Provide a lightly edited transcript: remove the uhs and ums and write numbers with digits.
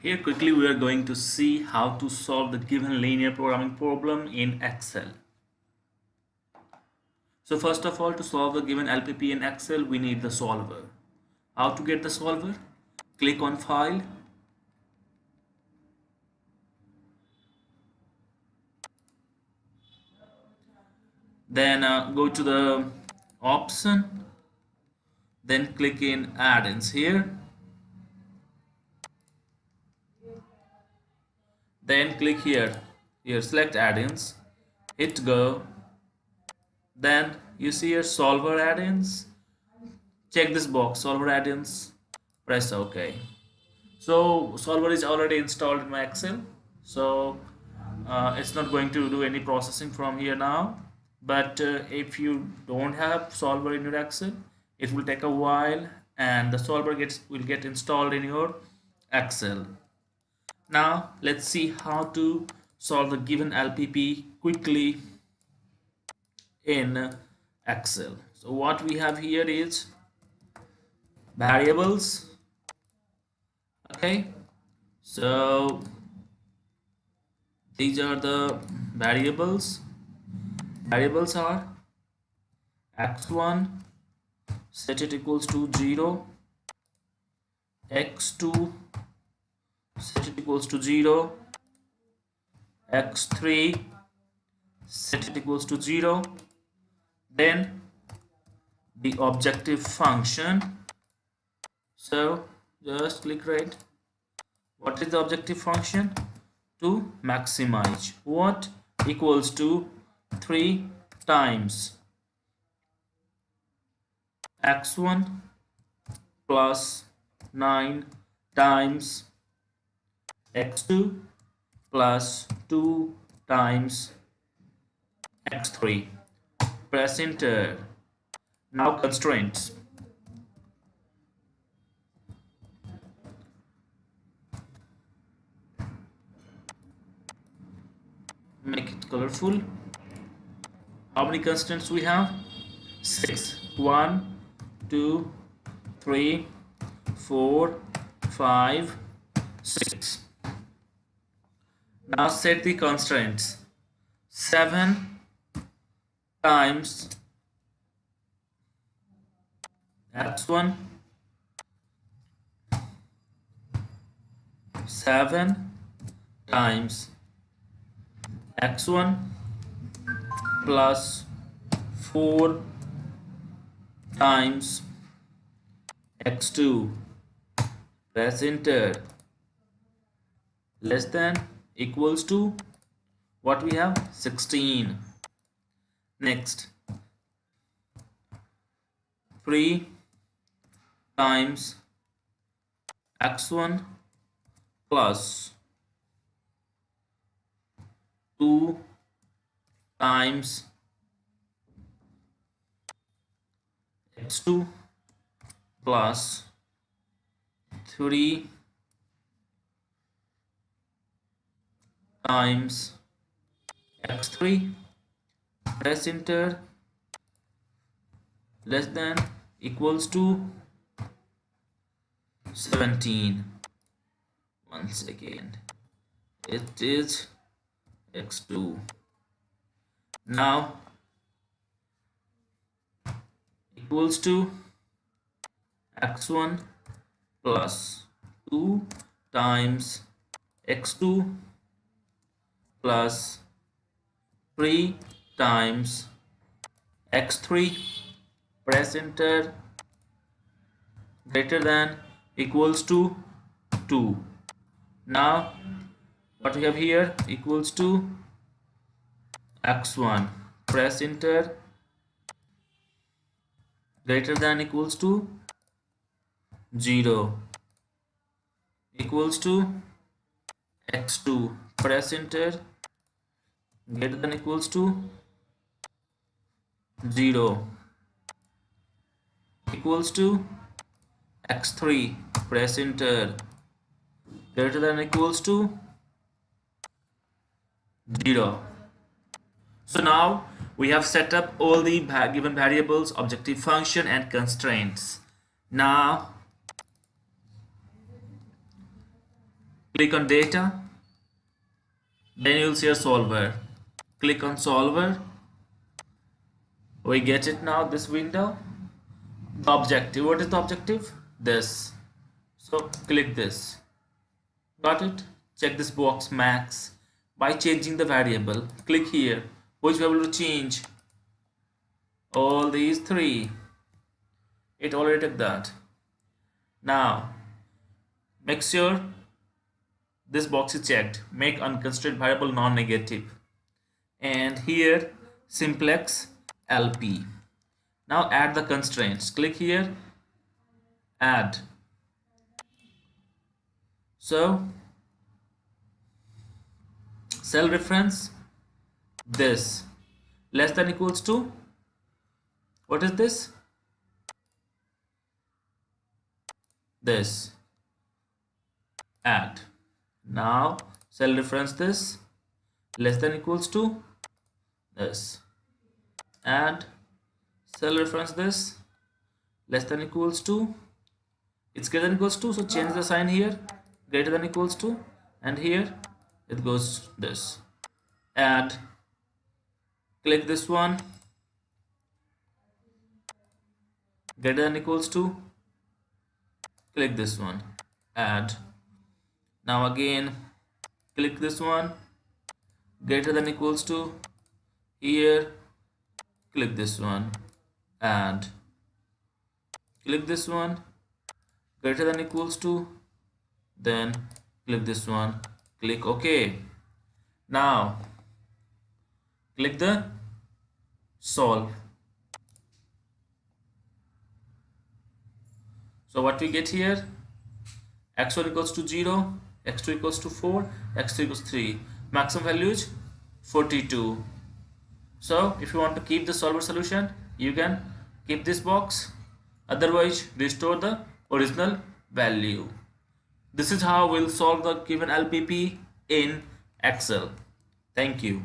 Here quickly we are going to see how to solve the given linear programming problem in Excel. So first of all, to solve the given LPP in Excel, we need the solver. How to get the solver? Click on File. Then go to the option. Then click in Add-ins here. Then click here. Here select Add-ins. Hit Go. Then you see here Solver Add-ins. Check this box, Solver Add-ins. Press OK. So solver is already installed in my Excel, so it's not going to do any processing from here now. But if you don't have solver in your Excel, it will take a while and the solver will get installed in your Excel. Now let's see how to solve the given LPP quickly in Excel. So what we have here is variables. Okay, so these are the variables. Variables are x1, set it equals to 0, x2, set it equals to 0, x3, set it equals to 0, then the objective function. So just click right. What is the objective function? To maximize what equals to 3 times x1 plus 9 times x2 plus 2 times x3. Press enter. Now constraints. Make it colorful. How many constants we have? 6. 1, 2, 3, 4, 5, 6. Now set the constraints. 7 times x1, 7 times x1 plus 4 times x2. Press enter. Less than equals to what we have? 16. Next, 3 times x1 plus 2 times x2 plus 3 times x3. Press enter. Less than equals to 17. Once again, it is x2. Now equals to x1 plus 2 times x2 plus 3 times x3. Press enter. Greater than equals to 2. Now what we have here? Equals to x1. Press enter. Greater than equals to 0. Equals to x2. Press enter. Greater than equals to 0. Equals to x3. Press enter. Greater than equals to 0. So now we have set up all the given variables, objective function and constraints. Now Click on data, then you'll see a solver. Click on solver. We get it now, this window. The objective, what is the objective? This. So click this. Got it? Check this box max by changing the variable. Click here. Which variable to change? All these three. It already took that. Now make sure this box is checked. Make unconstrained variable non-negative. And here simplex LP. Now add the constraints. Click here. Add. So cell reference this less than equals to, what is this? This. Add. Now cell reference this less than equals to this. Add. Cell reference this less than equals to, it's greater than equals to, so change the sign here, greater than equals to, and here it goes this. Add. Click this one, greater than equals to, click this one. Add. Now again click this one, greater than equals to, here click this one. Add. Click this one, greater than equals to, then click this one, click OK. Now click the solve. So what we get here, x1 equals to 0, x2 equals to 4, x3 equals 3. Maximum value is 42. So if you want to keep the solver solution, you can keep this box, otherwise restore the original value. This is how we'll solve the given LPP in Excel. Thank you.